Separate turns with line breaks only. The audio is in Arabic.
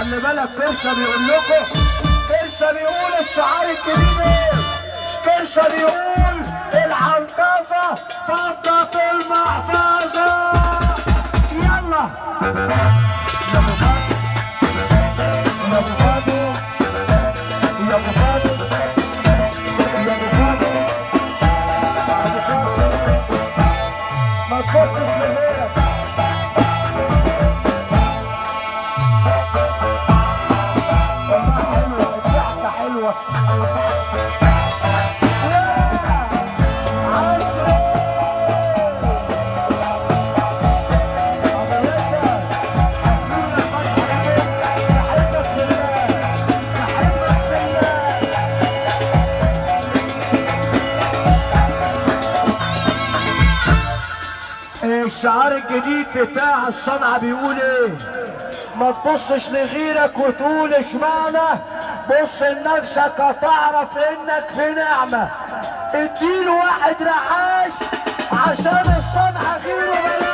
خلي بالك كرشه بيقول لكم، كرشه بيقول الشعار الجديد ايه؟ كرشه بيقول العنقصه فضت المحفظه. يلا يا ابو فادي، يا ابو فادي، يا ابو فادي، يا ابو فادي، ما تبصش لغيرك. والله حلوه الضحكه حلوه. الشعار الجديد بتاع الصنعة بيقول ايه؟ ما تبصش لغيرك وتقول اشمعنى، بص لنفسك هتعرف انك في نعمة. اديله واحد رعاش عشان الصنعة غيره بلاش.